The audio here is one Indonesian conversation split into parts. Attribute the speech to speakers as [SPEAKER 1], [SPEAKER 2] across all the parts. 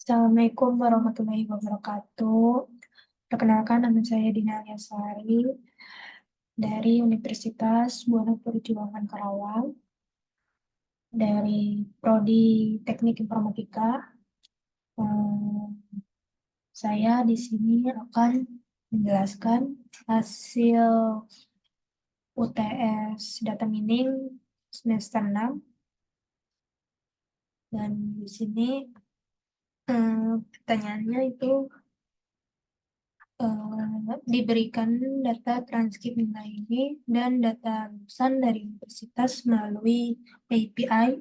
[SPEAKER 1] Assalamualaikum warahmatullahi wabarakatuh. Perkenalkan, nama saya Dina Alyasari dari Universitas Buana Perjuangan Karawang, dari Prodi Teknik Informatika. Saya di sini akan menjelaskan hasil UTS Data Mining semester 6. Dan di sini pertanyaannya itu diberikan data transkrip nilai ini dan data lulusan dari universitas melalui API.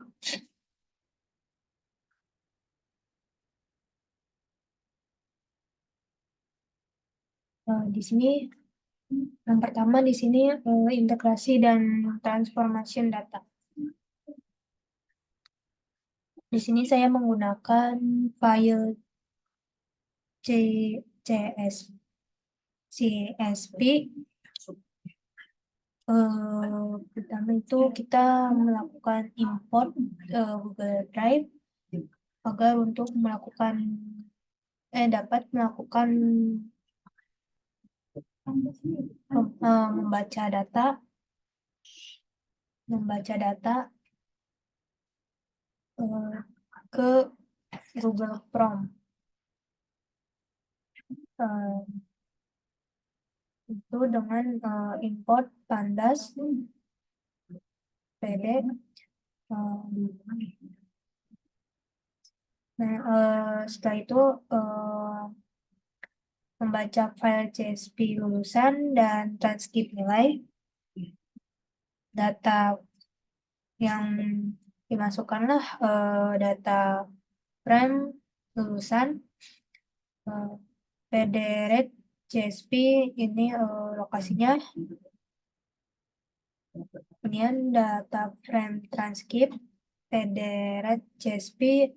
[SPEAKER 1] Di sini yang pertama di sini integrasi dan transformation data. Di sini saya menggunakan file CSV. Pertama itu kita melakukan import Google Drive agar untuk dapat melakukan membaca data ke Google Chrome. Itu dengan import pandas pd. Setelah itu membaca file CSV lulusan dan transkrip nilai. Data yang dimasukkanlah data frame lulusan, pdret CSV ini lokasinya, kemudian data frame transkrip pdret CSV.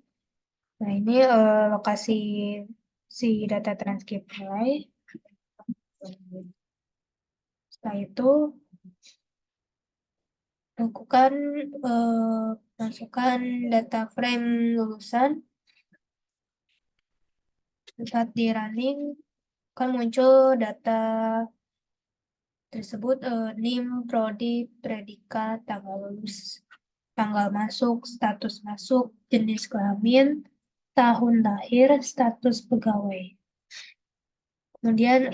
[SPEAKER 1] Nah, ini lokasi si data transkrip nilai. Setelah itu lakukan masukkan data frame lulusan. Saat di running akan muncul data tersebut, NIM, prodi, predikat, tanggal lulus, tanggal masuk, status masuk, jenis kelamin, tahun lahir, status pegawai. Kemudian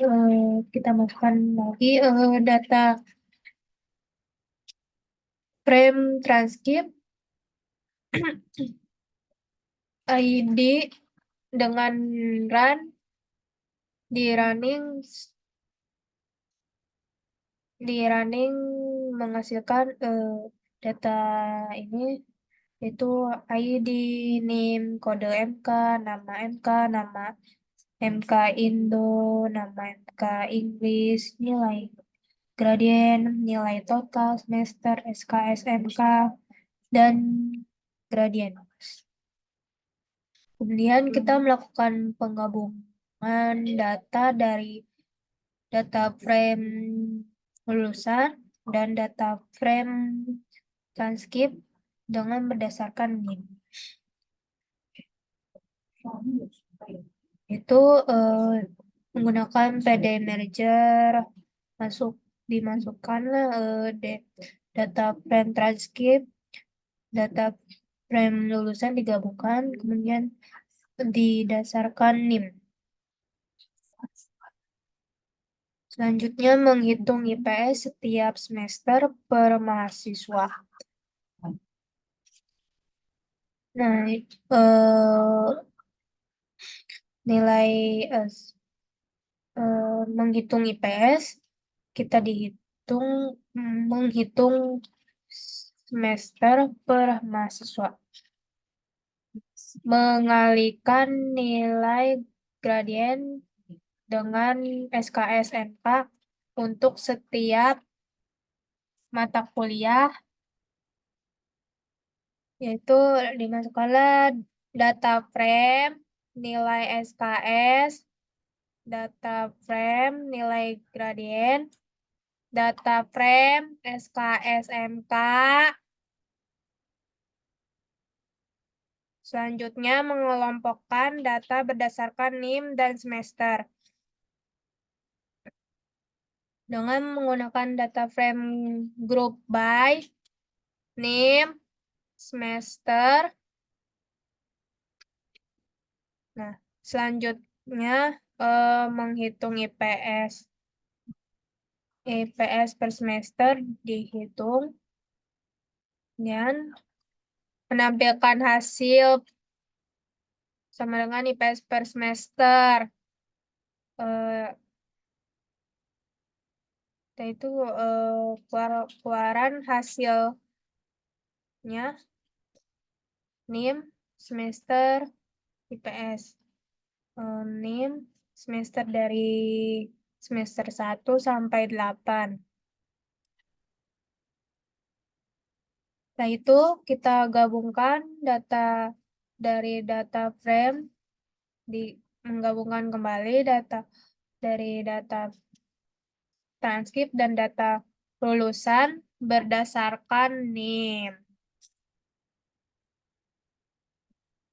[SPEAKER 1] kita masukkan lagi data frame transkrip, ID dengan run, di running menghasilkan data ini, itu ID, NIM, kode MK, nama MK, nama MK Indo, nama MK Inggris, nilai gradien, nilai total semester, SKS MK, dan gradien. Kemudian kita melakukan penggabungan data dari data frame lulusan dan data frame transkrip dengan berdasarkan NIM. Itu menggunakan PD merger, dimasukkanlah data frame transkrip, data frame lulusan digabungkan, kemudian didasarkan NIM. Selanjutnya menghitung IPS setiap semester per mahasiswa. Nah, nilai menghitung IPS, kita menghitung semester per mahasiswa. Mengalihkan nilai gradien dengan SKS MK untuk setiap mata kuliah, yaitu dimasukkanlah data frame, nilai SKS, data frame, nilai gradien, data frame, SKS MK, Selanjutnya, mengelompokkan data berdasarkan NIM dan semester. Dengan menggunakan data frame group by NIM, semester. Nah, selanjutnya menghitung IPS. IPS per semester dihitung dan menampilkan hasil sama dengan IPS per semester. Yaitu keluaran hasilnya NIM semester IPS. NIM semester dari semester 1 sampai 8. Nah, itu kita gabungkan data dari data frame, menggabungkan kembali data dari data transkrip dan data lulusan berdasarkan NIM.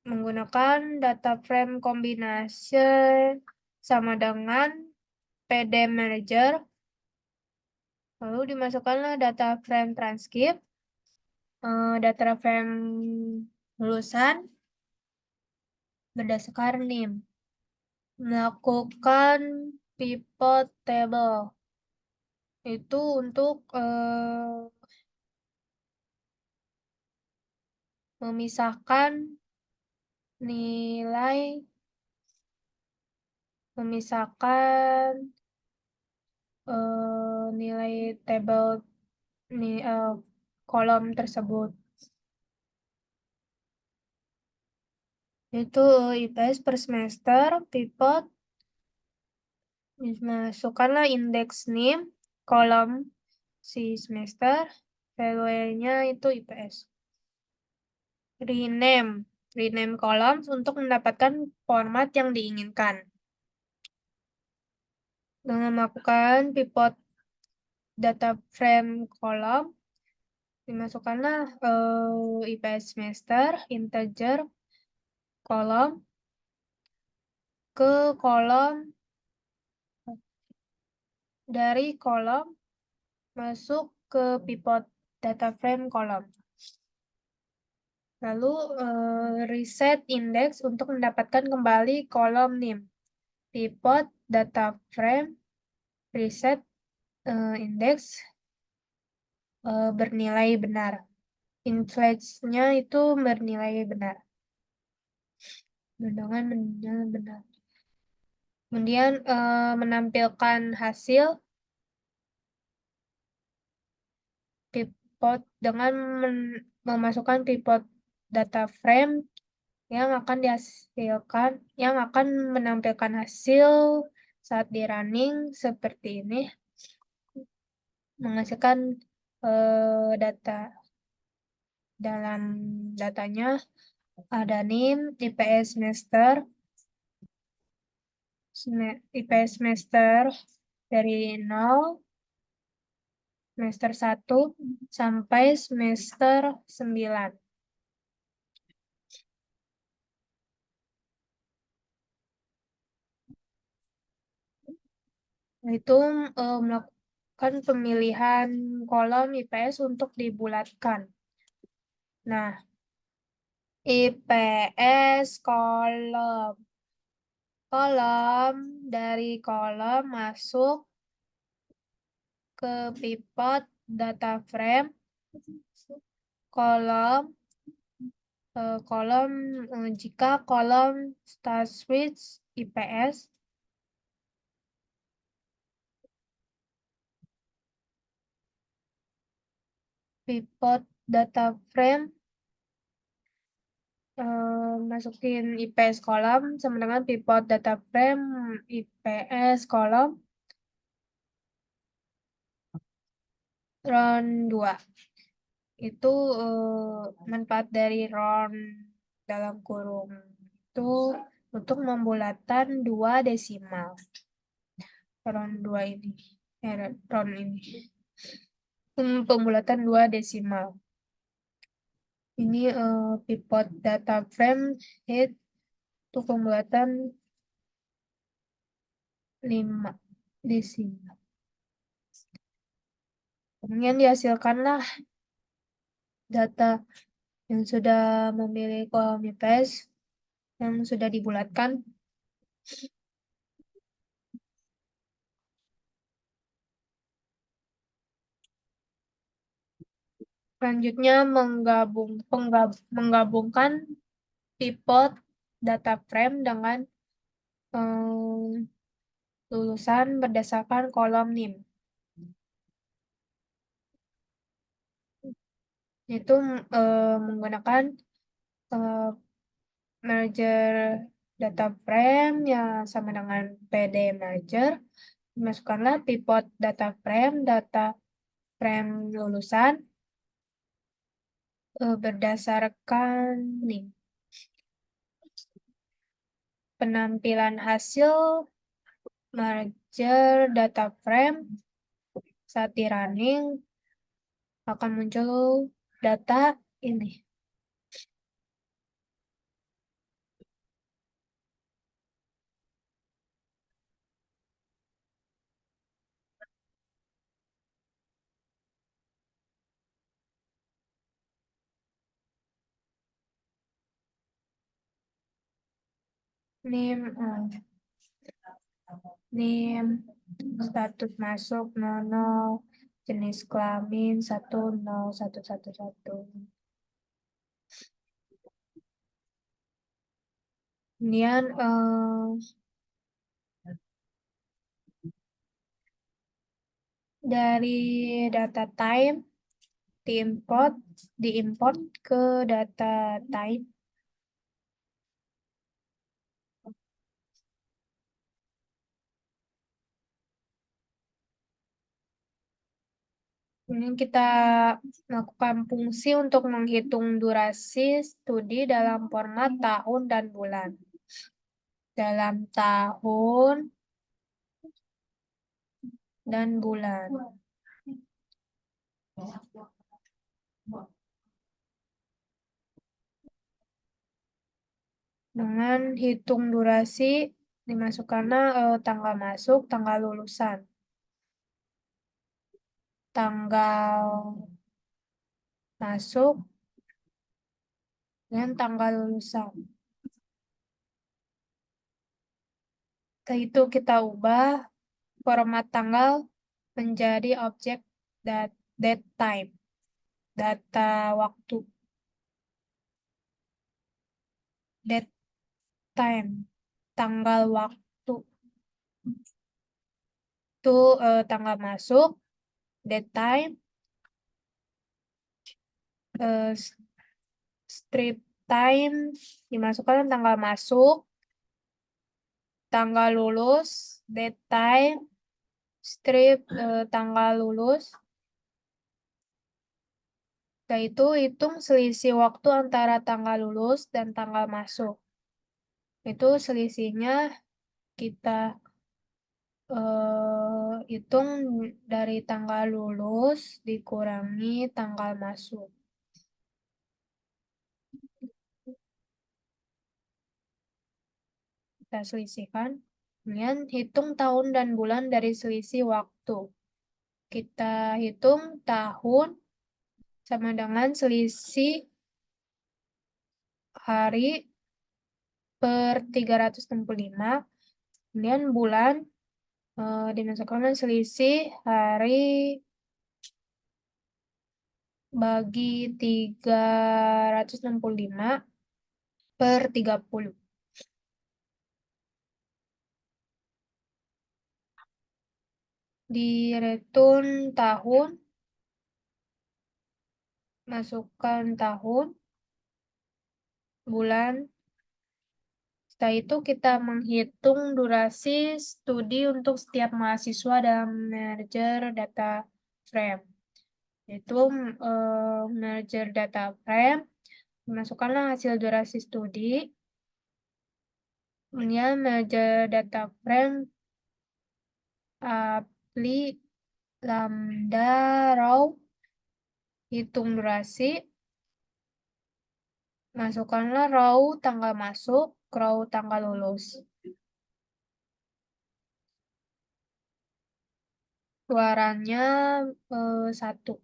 [SPEAKER 1] Menggunakan data frame kombinasi sama dengan PD Manager. Lalu dimasukkanlah data frame transkrip, data frame lulusan berdasarkan NIM. Melakukan pivot table. Itu untuk memisahkan nilai tabel kolom tersebut. Itu IPS per semester, pivot, masukkanlah indeks NIM, kolom si semester, value-nya itu IPS. Rename kolom untuk mendapatkan format yang diinginkan. Dengan melakukan pivot data frame kolom, dimasukkanlah IPS semester, integer, kolom, ke kolom, dari kolom, masuk ke pivot data frame kolom. Lalu reset index untuk mendapatkan kembali kolom NIM. Pivot data frame, reset index bernilai benar. Inflex-nya itu bernilai benar. Dengan bernilai benar. Kemudian menampilkan hasil pivot dengan memasukkan pivot data frame yang akan dihasilkan, yang akan menampilkan hasil saat di running seperti ini, menghasilkan data. Dalam datanya ada NIM, IPS semester, dari 0, semester 1 sampai semester 9. Itu melakukan pemilihan kolom IPS untuk dibulatkan. Nah, IPS kolom. Dari kolom masuk ke pivot data frame. Jika kolom start switch IPS, pivot data frame masukin IPS kolom sama dengan pivot data frame IPS kolom round 2. Itu manfaat dari round dalam kurung itu untuk membulatkan 2 desimal. Round 2 ini. Round ini. Pembulatan 2 desimal. Ini pivot data frame head untuk pembuatan 5 di sini. Kemudian dihasilkanlah data yang sudah memiliki kolom IPS yang sudah dibulatkan. Selanjutnya menggabungkan pivot data frame dengan lulusan berdasarkan kolom NIM. Itu menggunakan merger data frame yang sama dengan PD merger. Masukkanlah pivot data frame lulusan berdasarkan NIM. Penampilan hasil merger data frame saat di running akan muncul data ini. NIM, NIM, status masuk 00, jenis kelamin 10111. Kemudian dari data type diimport ke data type. Ini kita lakukan fungsi untuk menghitung durasi studi dalam format tahun dan bulan. Dalam tahun dan bulan. Dengan hitung durasi dimasukkannya tanggal masuk, tanggal lulusan. Tanggal masuk dan tanggal lulusan. Setelah itu kita ubah format tanggal menjadi objek date time, data waktu. Date time, tanggal waktu. Itu tanggal masuk, date time, strip time dimasukkan tanggal masuk, tanggal lulus, date time, strip tanggal lulus. Setelah itu hitung selisih waktu antara tanggal lulus dan tanggal masuk. Itu selisihnya kita hitung dari tanggal lulus dikurangi tanggal masuk. Kita selisihkan. Kemudian hitung tahun dan bulan dari selisih waktu. Kita hitung tahun sama dengan selisih hari per 365. Kemudian bulan dimasukkan selisih hari bagi 365 per 30. Di return tahun, masukkan tahun, bulan. Setelah itu kita menghitung durasi studi untuk setiap mahasiswa dalam merger data frame. Yaitu merger data frame, masukkanlah hasil durasi studi. Kemudian merger data frame apply lambda row, hitung durasi. Masukkanlah row tanggal masuk, row tanggal lulus. Suaranya 1.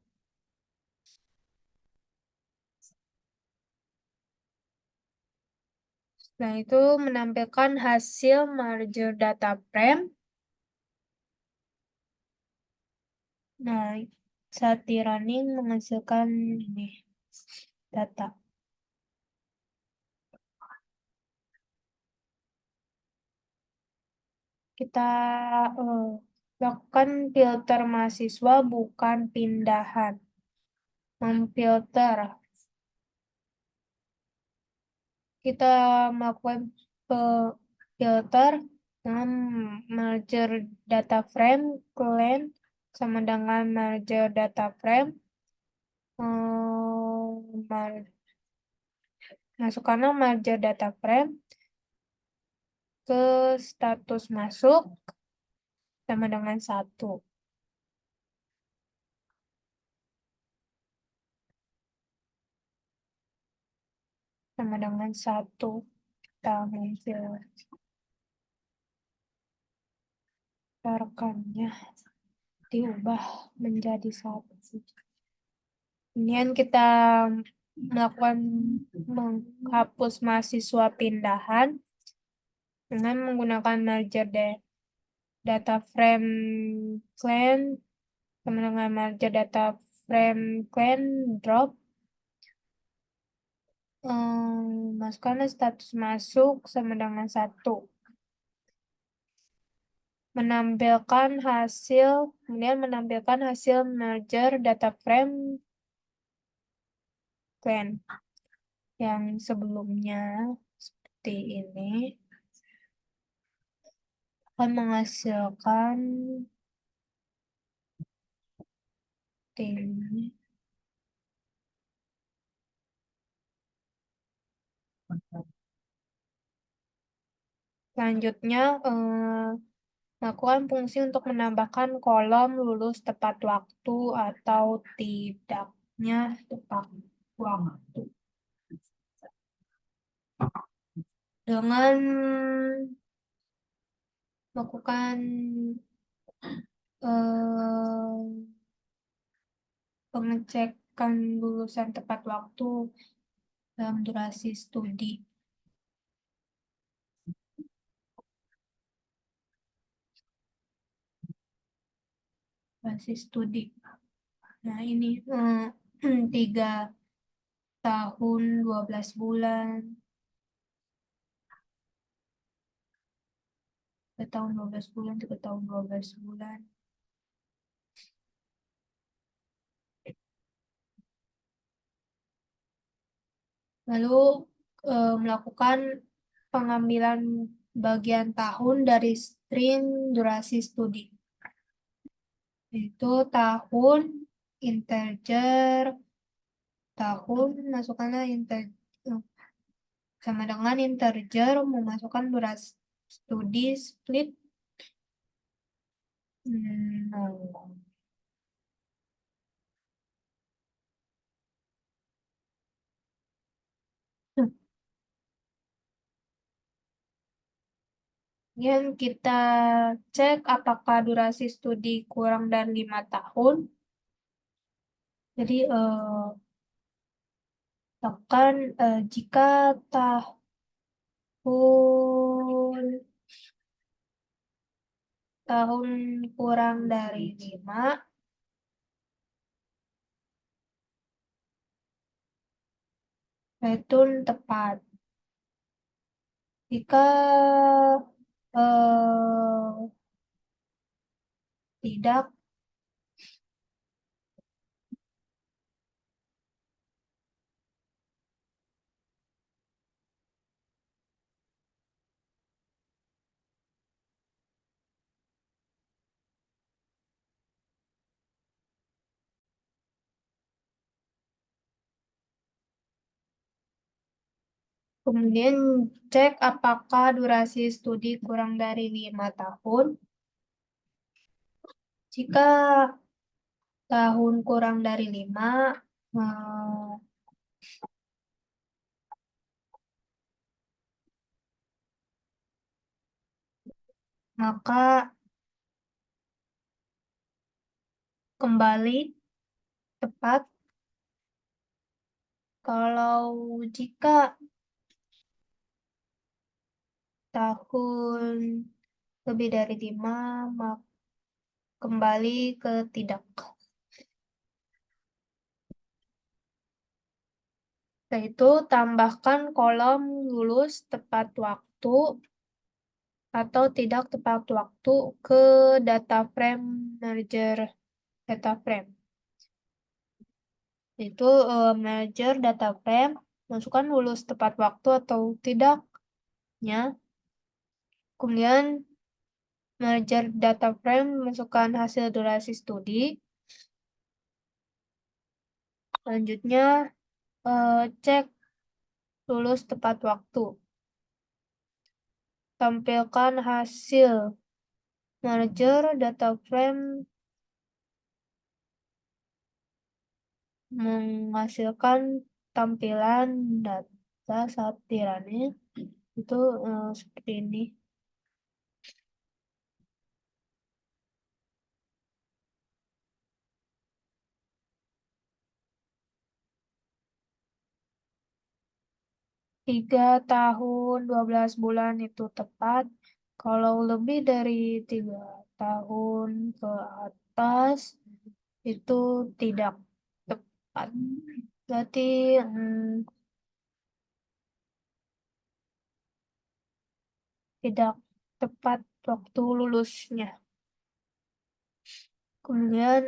[SPEAKER 1] Nah, itu menampilkan hasil merger data frame. Nah, saat di running menghasilkan ini data. Kita lakukan filter mahasiswa bukan pindahan. Memfilter. Kita melakukan filter dengan merger data frame clean sama dengan merger data frame. Masukkanlah merger data frame ke status masuk sama dengan 1. Sama dengan 1. Kita memfilterkannya diubah menjadi 1. Kemudian kita melakukan menghapus mahasiswa pindahan dengan menggunakan merger data frame clean sama dengan merger data frame clean drop. Masukkan status masuk sama dengan 1. Kemudian menampilkan hasil merger data frame clean yang sebelumnya seperti ini akan menghasilkan ini. Selanjutnya lakukan fungsi untuk menambahkan kolom lulus tepat waktu atau tidaknya tepat waktu. Dengan melakukan pengecekan lulusan tepat waktu dalam durasi studi. Durasi studi. Nah, ini 3 tahun 12 bulan. 3 tahun 12 bulan, 3 tahun 12 bulan. Lalu melakukan pengambilan bagian tahun dari string durasi studi. Itu tahun, integer, tahun, masukkanlah integer, sama dengan integer, memasukkan durasi studi split 0. Kemudian kita cek apakah durasi studi kurang dari 5 tahun. Jadi tekan jika tahun kurang dari 5, itu tepat. Jika tidak, kemudian cek apakah durasi studi kurang dari 5 tahun. Jika tahun kurang dari 5, maka kembali tepat. Kalau jika tahun lebih dari 5, maka kembali ke tidak. Setelah itu, tambahkan kolom lulus tepat waktu atau tidak tepat waktu ke data frame merger data frame. Itu merger data frame, masukkan lulus tepat waktu atau tidaknya. Kemudian merger data frame, masukkan hasil durasi studi. Selanjutnya cek lulus tepat waktu. Tampilkan hasil merger data frame menghasilkan tampilan data saat di running itu seperti ini. Tiga tahun 12 bulan itu tepat. Kalau lebih dari 3 tahun ke atas itu tidak tepat. Berarti tidak tepat waktu lulusnya. Kemudian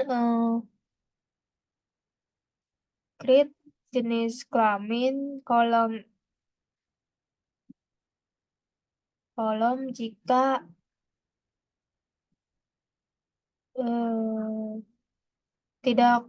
[SPEAKER 1] create jenis kelamin kolom jika eh, tidak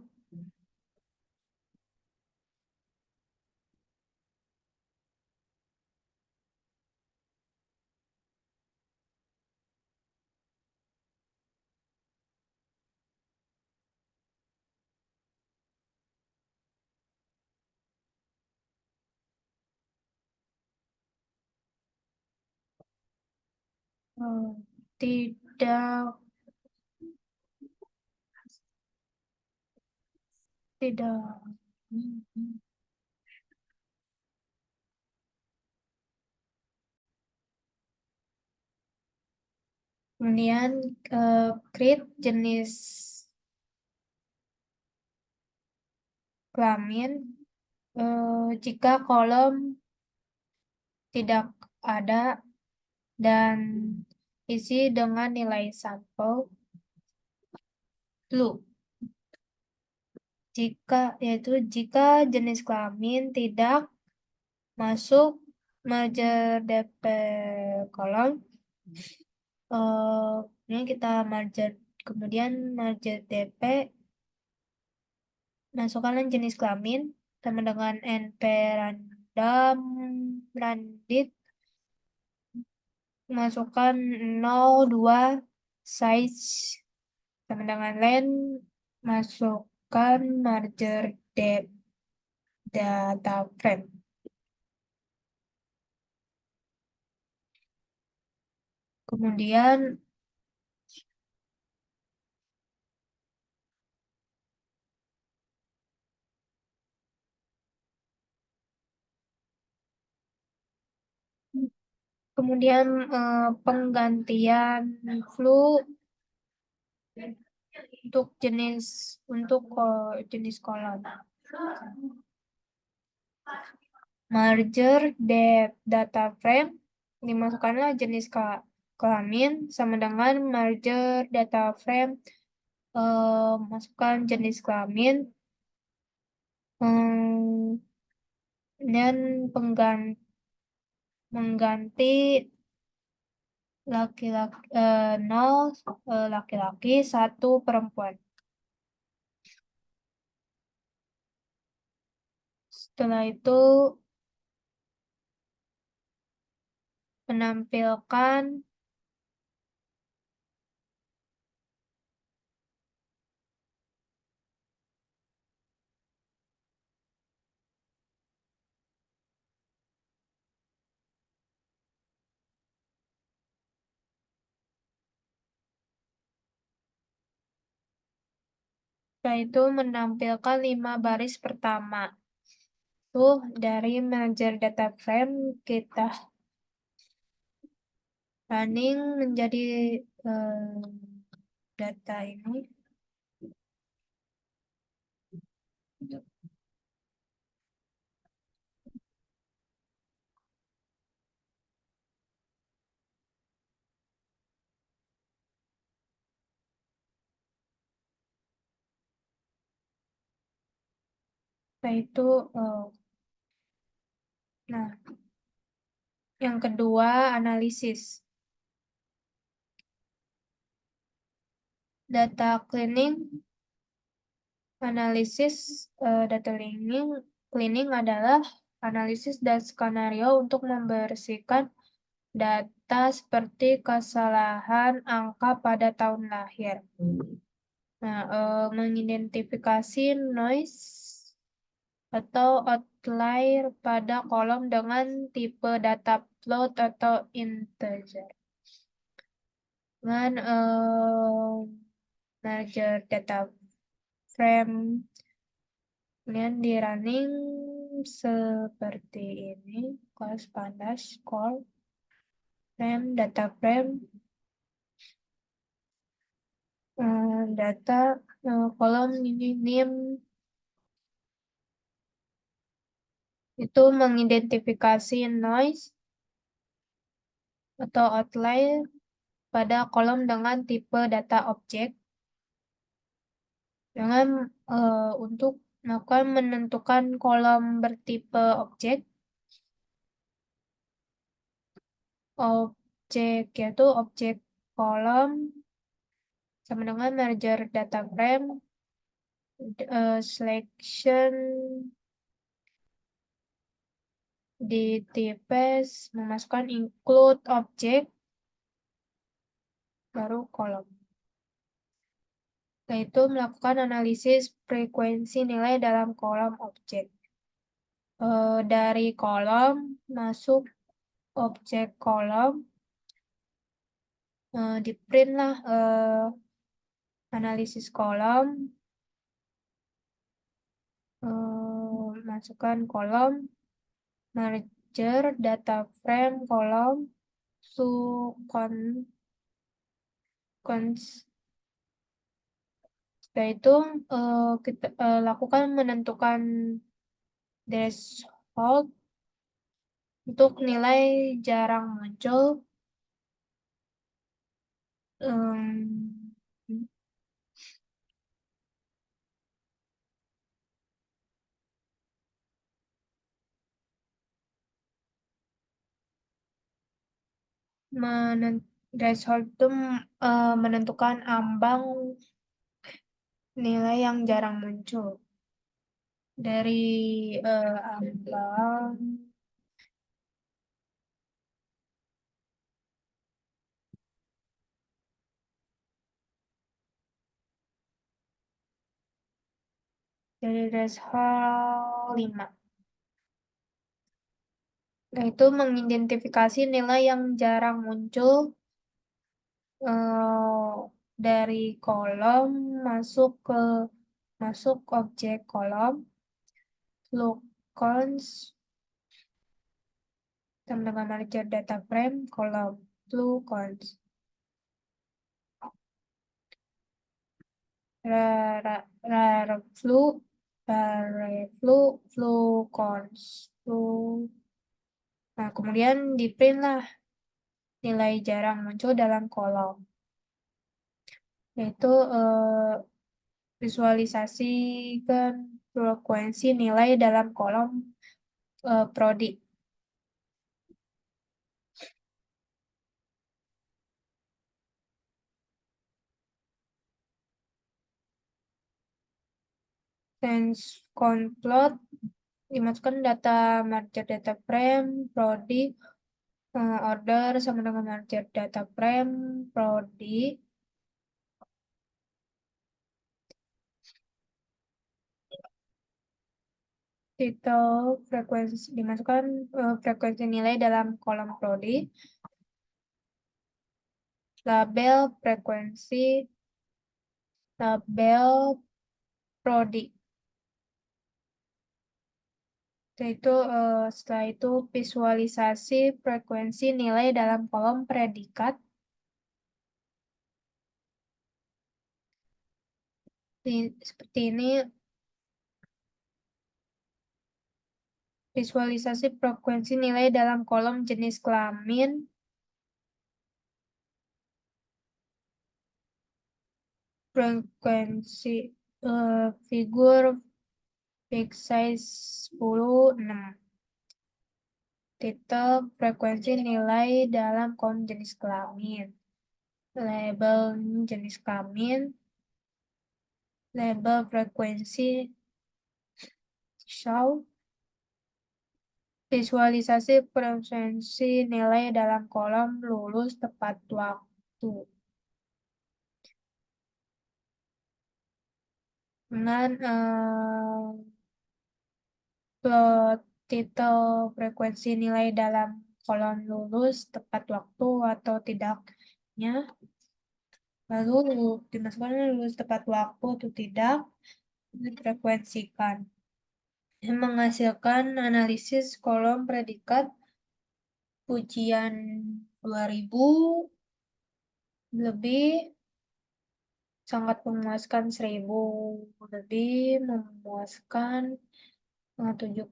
[SPEAKER 1] eh, tidak tidak kemudian create jenis kelamin jika kolom tidak ada dan isi dengan nilai sampel blue. Jika jenis kelamin tidak masuk merger DP kolom, ini kita kemudian merger DP, masukkan jenis kelamin sama dengan NP random randit, masukkan 02 size sama dengan len, masukkan merger depth data frame. Kemudian penggantian flu untuk jenis kolom. Merger depth data frame, dimasukkanlah jenis kelamin sama dengan merger data frame, masukkan jenis kelamin, dan mengganti laki-laki 0 laki-laki 1 perempuan. Setelah itu menampilkan yaitu menampilkan 5 baris pertama. Tuh, dari manajer data frame kita running menjadi data ini. Yaitu, nah, yang kedua analisis. Data cleaning, analisis data cleaning adalah analisis dan skenario untuk membersihkan data seperti kesalahan angka pada tahun lahir. Nah, mengidentifikasi noise atau outlier pada kolom dengan tipe data float atau integer. Dengan merger data frame, kemudian di running seperti ini, close pandas, call, frame, data frame, data, kolom ini name, itu mengidentifikasi noise atau outlier pada kolom dengan tipe data objek dengan untuk melakukan menentukan kolom bertipe objek yaitu objek kolom sama dengan merger data frame selection di tipes memasukkan include objek baru kolom, yaitu melakukan analisis frekuensi nilai dalam kolom objek. Dari kolom masuk objek kolom, di print lah analisis kolom, masukkan kolom, merger data frame kolom, setelah itu kita lakukan menentukan threshold untuk nilai jarang muncul. Threshold itu menentukan ambang nilai yang jarang muncul. Dari ambang dari threshold 5. Yaitu mengidentifikasi nilai yang jarang muncul dari kolom masuk objek kolom, look cons sama dengan merger data frame kolom blue cons. Flu cons. Nah, kemudian di print lah nilai jarang muncul dalam kolom. Yaitu visualisasikan frekuensi nilai dalam kolom prodi. Sense complot dimasukkan data merger data frame prodi order sama dengan merger data frame prodi titel frekuensi dimasukkan frekuensi nilai dalam kolom prodi, label frekuensi, label prodi. Setelah itu visualisasi frekuensi nilai dalam kolom predikat. Seperti ini, visualisasi frekuensi nilai dalam kolom jenis kelamin, frekuensi figur big size 10, 6. Titel frekuensi nilai dalam kolom jenis kelamin. Label jenis kelamin. Label frekuensi show. Visualisasi frekuensi nilai dalam kolom lulus tepat waktu. Dengan plot titel frekuensi nilai dalam kolom lulus tepat waktu atau tidaknya. Lalu dimasukkan lulus tepat waktu atau tidak, frekuensikan. Menghasilkan analisis kolom predikat pujian 2000 lebih, sangat memuaskan 1000 lebih, memuaskan 79.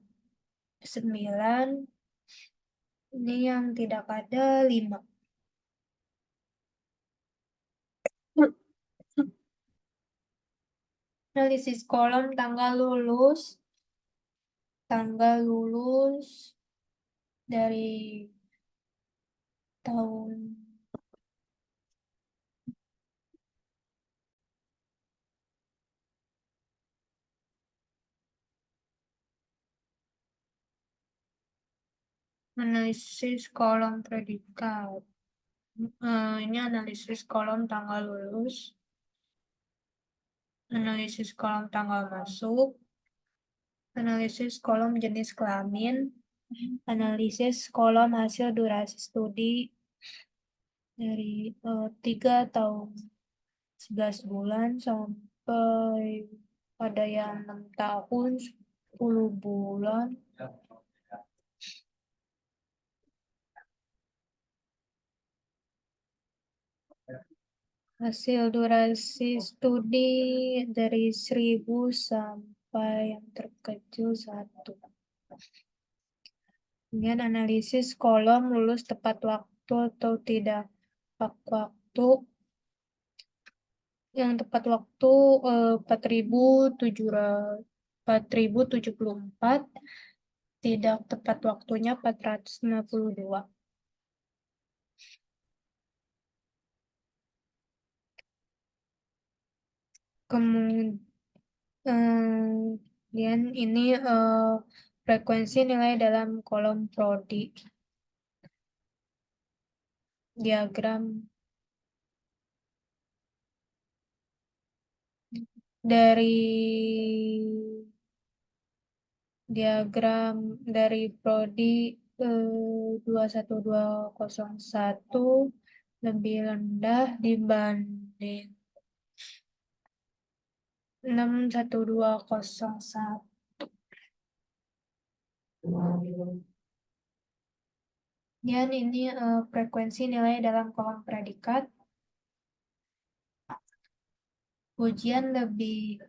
[SPEAKER 1] Ini yang tidak ada 5. Analisis kolom tanggal lulus dari tahun analisis kolom predikat. Ini analisis kolom tanggal lulus, analisis kolom tanggal masuk, analisis kolom jenis kelamin, analisis kolom hasil durasi studi dari 3 tahun 11 bulan sampai ada yang 6 tahun 10 bulan. Hasil durasi studi dari 1000 sampai yang terkecil 1. Kemudian analisis kolom lulus tepat waktu atau tidak tepat waktu. Yang tepat waktu 4074, tidak tepat waktunya 452. Kemudian ini frekuensi nilai dalam kolom prodi. Diagram dari prodi 21201 lebih rendah dibanding 61201. Dan ini frekuensi nilai dalam kolom predikat. Ujian lebih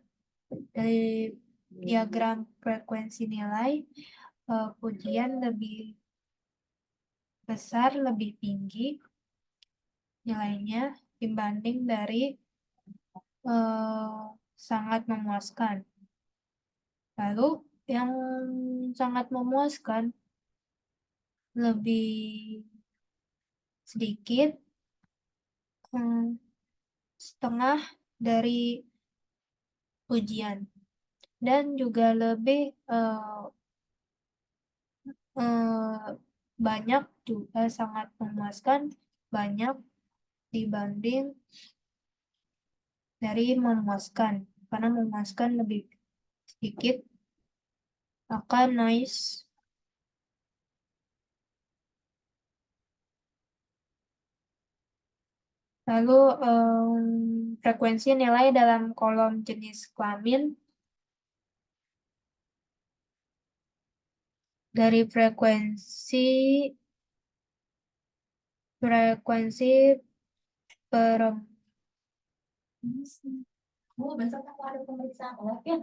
[SPEAKER 1] dari diagram frekuensi nilai, pujian lebih besar, lebih tinggi nilainya dibanding dari sangat memuaskan. Lalu yang sangat memuaskan lebih sedikit, setengah dari ujian, dan juga lebih banyak, juga sangat memuaskan, banyak dibanding dari memuaskan, karena memuaskan lebih sedikit, akan noise. Lalu frekuensi nilai dalam kolom jenis kelamin dari frekuensi per
[SPEAKER 2] Oh, besok aku ada pemeriksaan lab ya.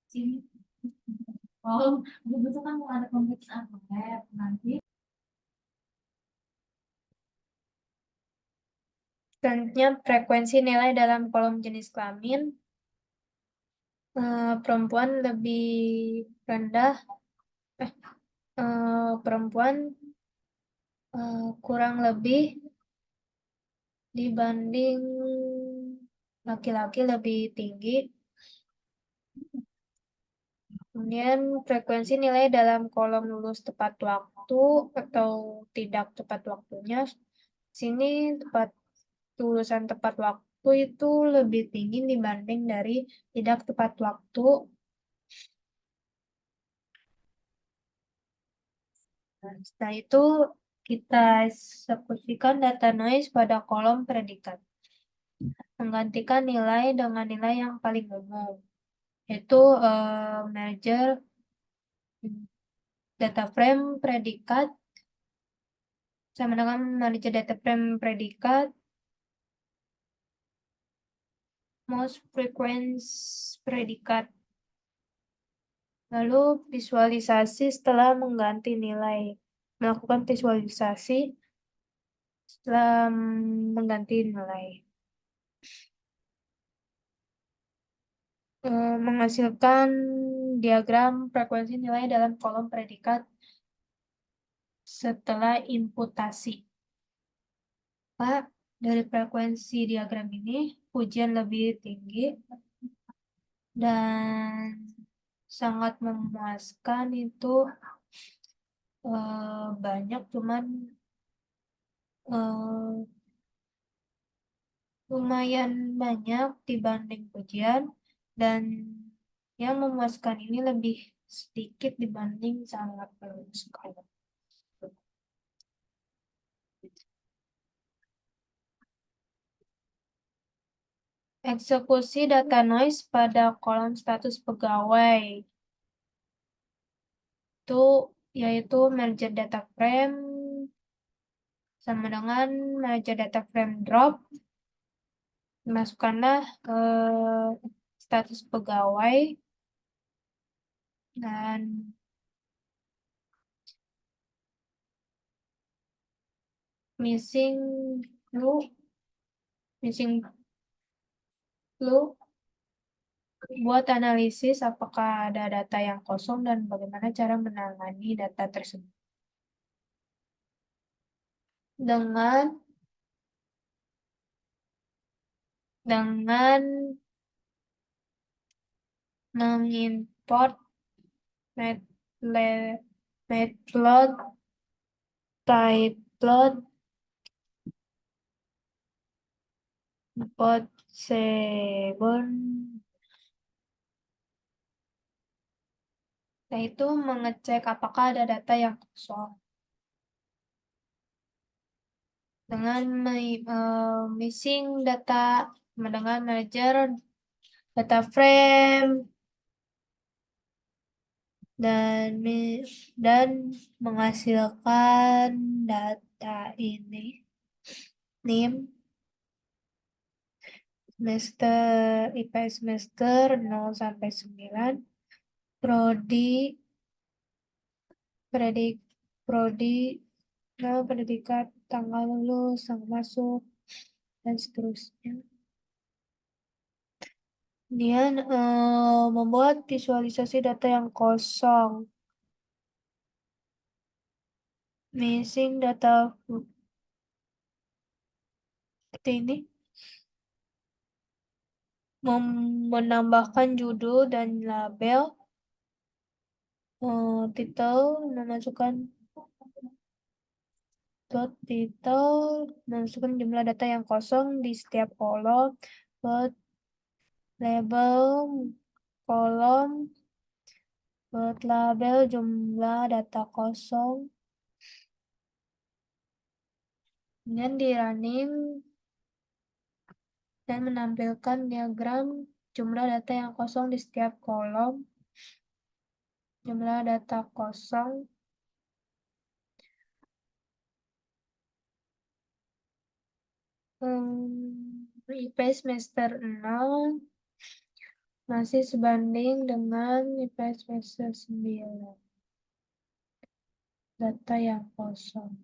[SPEAKER 2] Sini. Oh, besok kamu ada pemeriksaan lab nanti.
[SPEAKER 1] selanjutnya frekuensi nilai dalam kolom jenis kelamin. Perempuan lebih rendah, perempuan kurang lebih dibanding laki-laki lebih tinggi. Kemudian frekuensi nilai dalam kolom lulus tepat waktu atau tidak tepat waktunya. Sini lulusan tepat waktu itu lebih tinggi dibanding dari tidak tepat waktu. Setelah itu kita eksekusikan data noise pada kolom predikat. Menggantikan nilai dengan nilai yang paling umum, yaitu merger data frame predikat sama dengan merger data frame predikat most frequency predikat. Lalu visualisasi setelah mengganti nilai. Melakukan visualisasi setelah mengganti nilai. Menghasilkan diagram frekuensi nilai dalam kolom predikat setelah inputasi. Pak, dari frekuensi diagram ini, pujian lebih tinggi dan sangat memuaskan itu banyak, cuman lumayan banyak dibanding pujian, dan yang memuaskan ini lebih sedikit dibanding sangat memuaskan. Eksekusi data noise pada kolom status pegawai itu yaitu merger data frame sama dengan merger data frame drop. Masukkanlah status pegawai dan missing clue buat analisis apakah ada data yang kosong dan bagaimana cara menangani data tersebut. Dengan mengimport matplotlib Botsebon. Nah, itu mengecek apakah ada data yang kosong. Dengan missing data, dengan merger data frame dan menghasilkan data ini NIM semester IPS semester 0 sampai 9, prodi pendidikan, tanggal lulus, tanggal masuk, dan seterusnya. Kemudian membuat visualisasi data yang kosong. Missing data seperti ini. Menambahkan judul dan label, titel, memasukkan jumlah data yang kosong di setiap kolom, buat label kolom, buat label jumlah data kosong, kemudian di running dan menampilkan diagram jumlah data yang kosong di setiap kolom jumlah data kosong IP semester 0 masih sebanding dengan IP semester 9. Data yang kosong.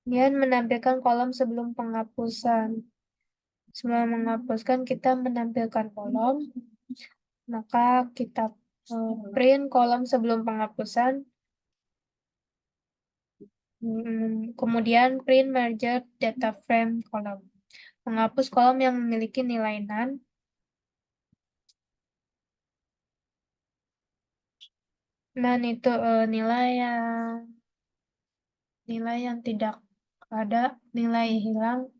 [SPEAKER 1] Kemudian menampilkan kolom sebelum penghapusan. Sebelum menghapuskan, kita menampilkan kolom. Maka kita print kolom sebelum penghapusan. Kemudian print merger data frame kolom. Menghapus kolom yang memiliki nilai none. None itu nilai yang tidak ada, nilai hilang.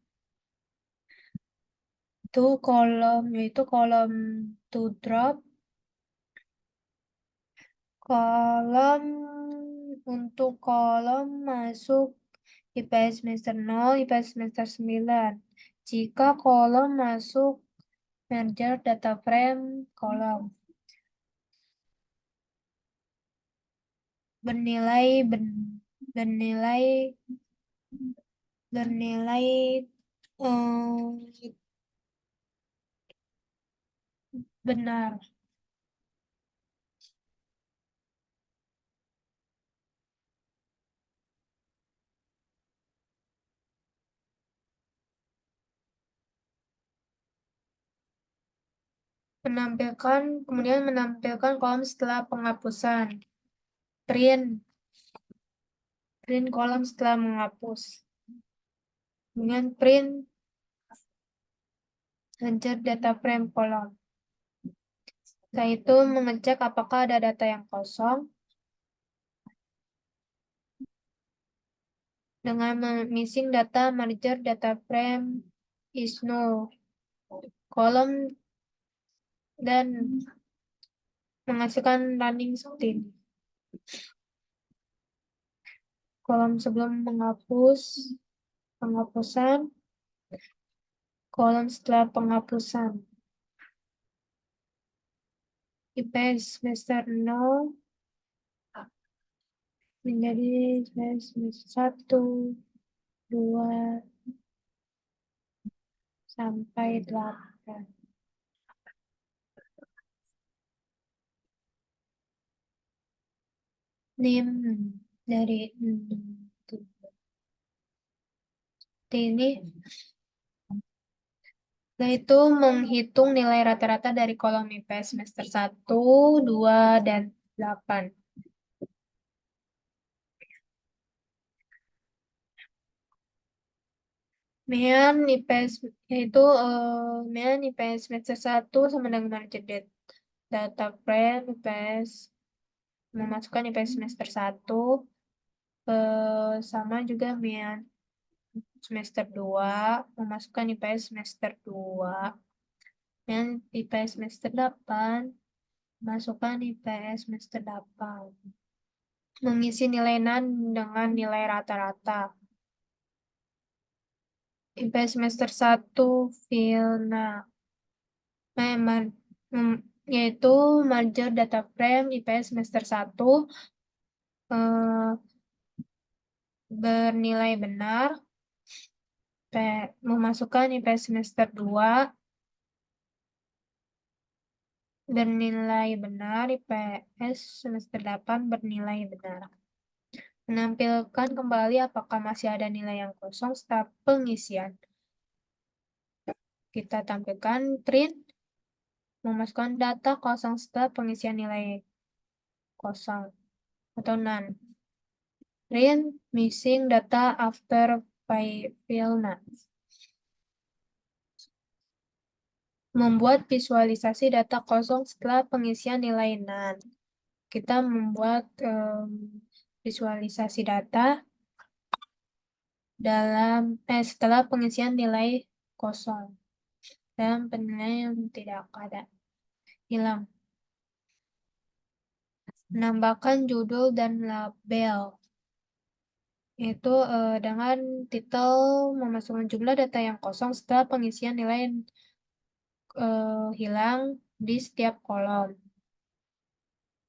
[SPEAKER 1] Itu kolom, yaitu kolom to drop. Untuk kolom masuk IPS semester 0, IPS semester 9. Jika kolom masuk merger data frame kolom. Bernilai benar. Kemudian menampilkan kolom setelah penghapusan. Print kolom setelah menghapus. Kemudian print merger data frame kolom. Setelah itu mengecek apakah ada data yang kosong dengan missing data merger data frame is null kolom dan menghasilkan running seperti ini. Kolom sebelum penghapusan, kolom setelah penghapusan. IPS semester 0 menjadi semester 1, 2, sampai 8. NIM dari ini. Nah, itu menghitung nilai rata-rata dari kolom IPS semester 1, 2, dan 8. Kemudian IPS yaitu IPS semester 1 sama dengan margin data frame IPS memasukkan IPS semester 1 sama juga Mian semester 2 memasukkan IPS semester 2 dan IPS semester 8 masukkan IPS semester 8 mengisi nilai none dengan nilai rata-rata. IPS semester 1 Vilna yaitu merger data frame IPS semester 1 bernilai benar memasukkan IPS semester 2 bernilai benar IPS semester 8 bernilai benar. Menampilkan kembali apakah masih ada nilai yang kosong setelah pengisian. Kita tampilkan print memasukkan data kosong setelah pengisian nilai kosong atau none. Print missing data after fill none. Membuat visualisasi data kosong setelah pengisian nilai none. Kita membuat visualisasi data setelah pengisian nilai kosong dan penilaian yang tidak ada hilang. Menambahkan judul dan label yaitu dengan titel memasukkan jumlah data yang kosong setelah pengisian nilai hilang di setiap kolom.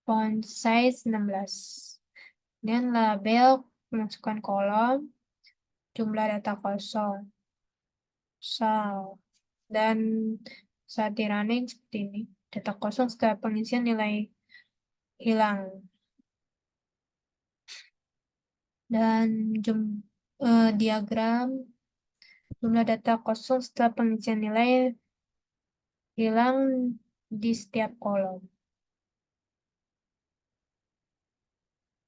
[SPEAKER 1] Font size 16. Dan label masukkan kolom, jumlah data kosong, sal. Dan saat di running seperti ini. Data kosong setelah pengisian nilai hilang. Dan diagram jumlah data kosong setelah pengisian nilai hilang di setiap kolom.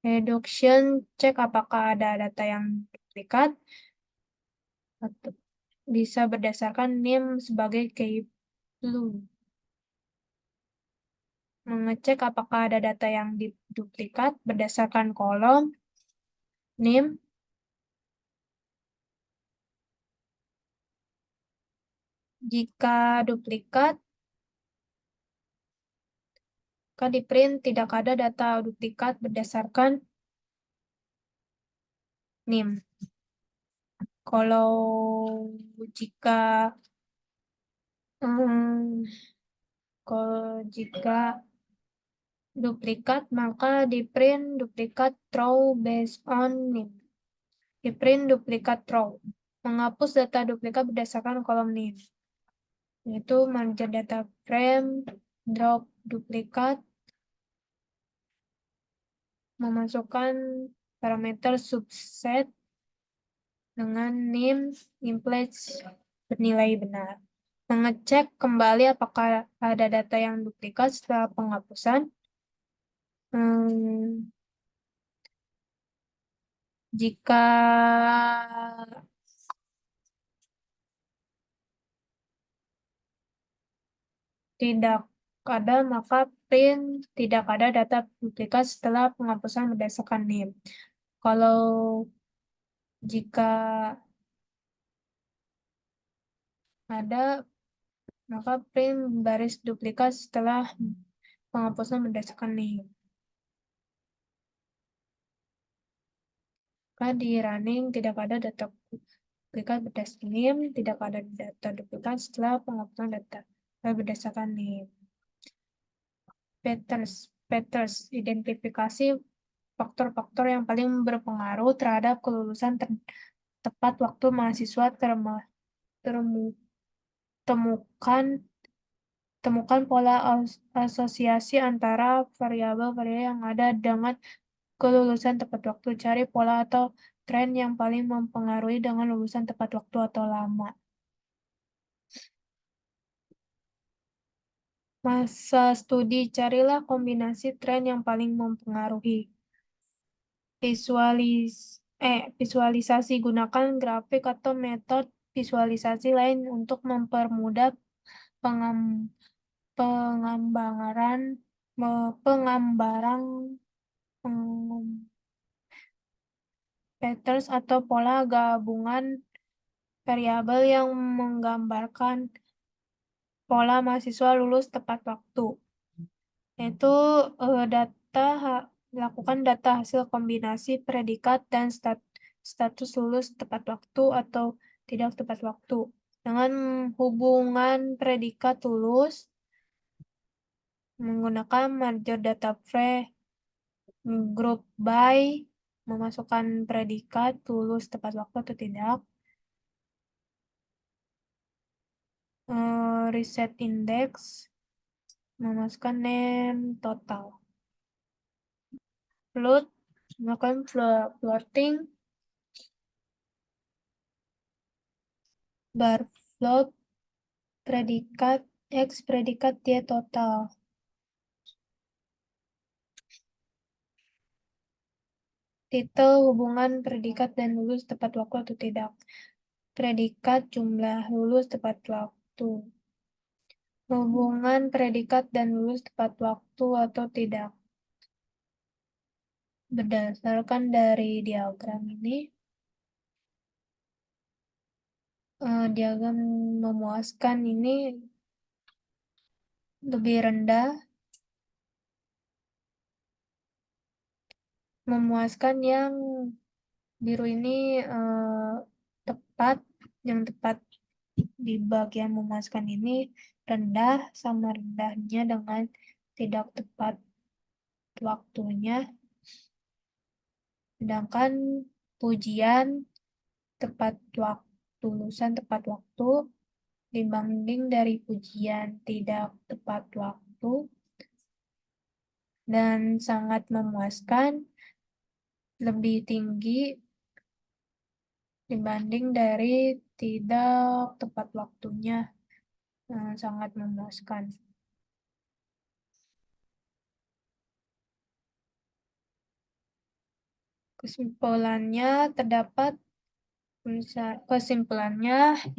[SPEAKER 1] Reduction, cek apakah ada data yang duplikat. Atau bisa berdasarkan name sebagai key clue. Mengecek apakah ada data yang duplikat berdasarkan kolom name. Jika duplikat, maka di print tidak ada data duplikat berdasarkan name. Kalau jika hmm, jika duplikat, maka di print duplikat row based on name. Di print duplikat row. Menghapus data duplikat berdasarkan kolom name. Yaitu merge data frame, drop duplikat, memasukkan parameter subset dengan name implies bernilai benar. Mengecek kembali apakah ada data yang duplikat setelah penghapusan. Jika tidak ada, maka print tidak ada data duplikat setelah penghapusan berdasarkan name. Kalau jika ada, maka print baris duplikat setelah penghapusan berdasarkan name. Maka di running tidak ada data duplikat berdasarkan name, tidak ada data duplikat setelah penghapusan data berdasarkan name. Patterns, identifikasi faktor-faktor yang paling berpengaruh terhadap kelulusan tepat waktu mahasiswa temukan pola asosiasi antara variabel-variabel yang ada dengan kelulusan tepat waktu. Cari pola atau tren yang paling mempengaruhi dengan lulusan tepat waktu atau lama. Masa studi, carilah kombinasi tren yang paling mempengaruhi. Visualisasi, gunakan grafik atau metode visualisasi lain untuk mempermudah penggambaran penggambaran patterns atau pola gabungan variabel yang menggambarkan pola mahasiswa lulus tepat waktu. Yaitu lakukan data hasil kombinasi predikat dan status lulus tepat waktu atau tidak tepat waktu. Dengan hubungan predikat lulus menggunakan merger data frame group by, memasukkan predikat lulus tepat waktu atau tidak. Reset index, memasukkan name total. Float, melakukan floating, bar float, predikat X, predikat Y total. Titel, hubungan predikat dan lulus tepat waktu atau tidak. Predikat, jumlah lulus tepat waktu. Hubungan predikat dan lulus tepat waktu atau tidak. Berdasarkan dari diagram ini, diagram memuaskan ini lebih rendah, memuaskan yang biru ini tepat, yang tepat di bagian memuaskan ini rendah sama rendahnya dengan tidak tepat waktunya. Sedangkan pujian tepat waktu, lulusan tepat waktu dibanding dari pujian tidak tepat waktu dan sangat memuaskan lebih tinggi dibanding dari tidak tepat waktunya, sangat memuaskan. Kesimpulannya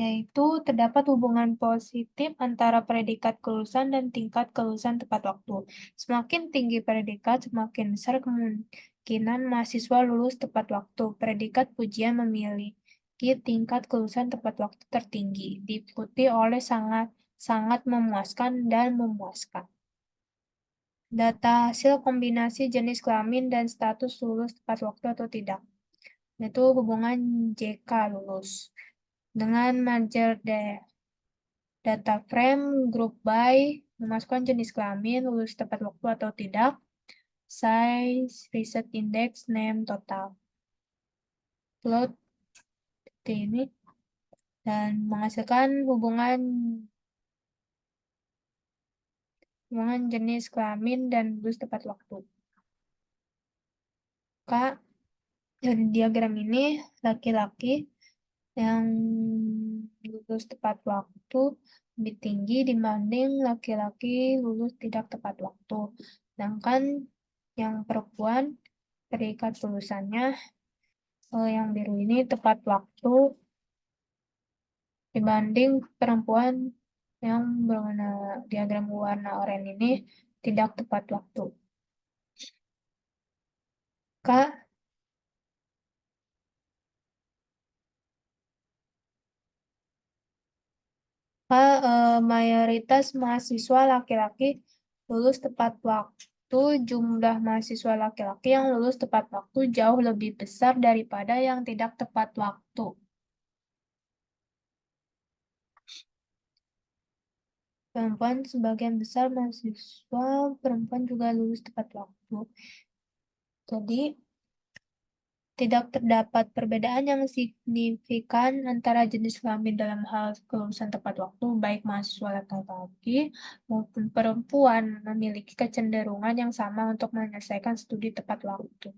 [SPEAKER 1] yaitu terdapat hubungan positif antara predikat kelulusan dan tingkat kelulusan tepat waktu. Semakin tinggi predikat, semakin besar kemungkinan mahasiswa lulus tepat waktu. Predikat pujian memiliki tingkat kelulusan tepat waktu tertinggi, diikuti oleh sangat memuaskan dan memuaskan. Data hasil kombinasi jenis kelamin dan status lulus tepat waktu atau tidak. Itu hubungan JK lulus. Dengan merger data frame group by, memasukkan jenis kelamin, lulus tepat waktu atau tidak, size, research index, name, total. Plot seperti ini. Dan menghasilkan hubungan jenis kelamin dan lulus tepat waktu. Kak, dari diagram ini, laki-laki yang lulus tepat waktu lebih tinggi dibanding laki-laki lulus tidak tepat waktu. Sedangkan yang perempuan, predikat lulusannya yang biru ini tepat waktu dibanding perempuan yang berwarna diagram warna oranye ini tidak tepat waktu. Kak, mayoritas mahasiswa laki-laki lulus tepat waktu, jumlah mahasiswa laki-laki yang lulus tepat waktu jauh lebih besar daripada yang tidak tepat waktu. Perempuan sebagian besar mahasiswa perempuan juga lulus tepat waktu. Jadi, tidak terdapat perbedaan yang signifikan antara jenis kelamin dalam hal kelulusan tepat waktu, baik mahasiswa laki-laki maupun perempuan memiliki kecenderungan yang sama untuk menyelesaikan studi tepat waktu.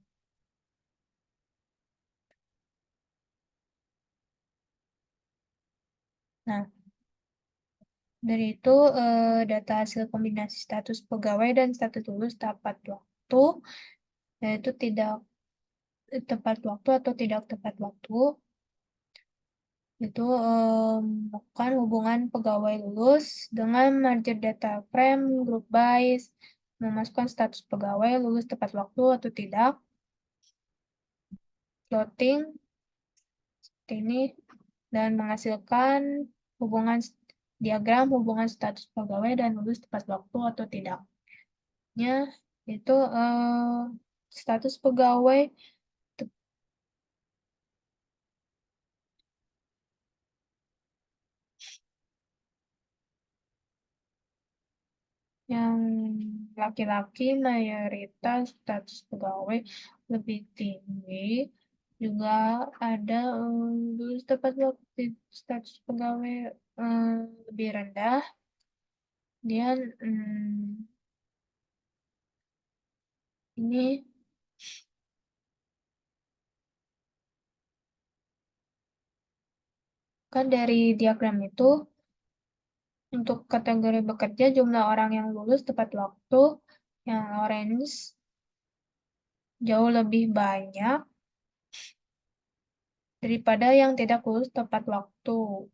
[SPEAKER 1] Nah, dari itu data hasil kombinasi status pegawai dan status lulus tepat waktu, yaitu tidak tepat waktu atau tidak tepat waktu, itu bukan hubungan pegawai lulus dengan merger data frame group by, memasukkan status pegawai lulus tepat waktu atau tidak, plotting seperti ini, dan menghasilkan hubungan diagram hubungan status pegawai dan lulus tepat waktu atau tidaknya, itu status pegawai yang laki-laki mayoritas status pegawai lebih tinggi, juga ada lulus tepat waktu status pegawai lebih rendah. Kemudian ini kan dari diagram itu untuk kategori bekerja jumlah orang yang lulus tepat waktu yang orange jauh lebih banyak daripada yang tidak lulus tepat waktu.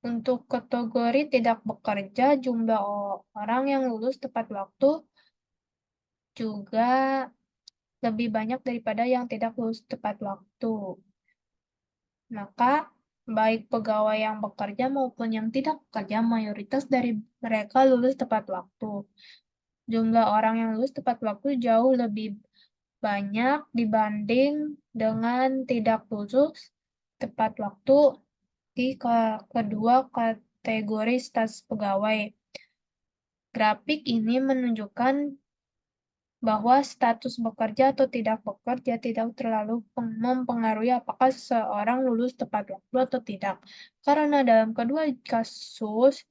[SPEAKER 1] Untuk kategori tidak bekerja, jumlah orang yang lulus tepat waktu juga lebih banyak daripada yang tidak lulus tepat waktu. Maka, baik pegawai yang bekerja maupun yang tidak bekerja, mayoritas dari mereka lulus tepat waktu. Jumlah orang yang lulus tepat waktu jauh lebih banyak dibanding dengan tidak lulus tepat waktu memasuki kedua kategori status pegawai. Grafik ini menunjukkan bahwa status bekerja atau tidak bekerja tidak terlalu mempengaruhi apakah seseorang lulus tepat waktu atau tidak. Karena dalam kedua kasus,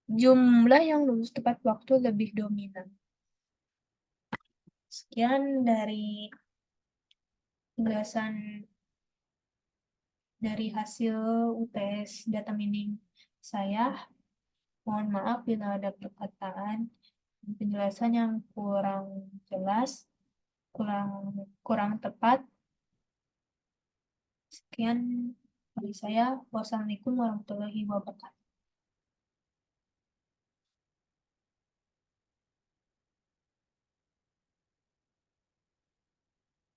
[SPEAKER 1] jumlah yang lulus tepat waktu lebih dominan. Sekian dari penjelasan dari hasil UTS data mining saya. Mohon maaf bila ada perkataan penjelasan yang kurang jelas, kurang tepat. Sekian dari saya. Wassalamualaikum warahmatullahi wabarakatuh.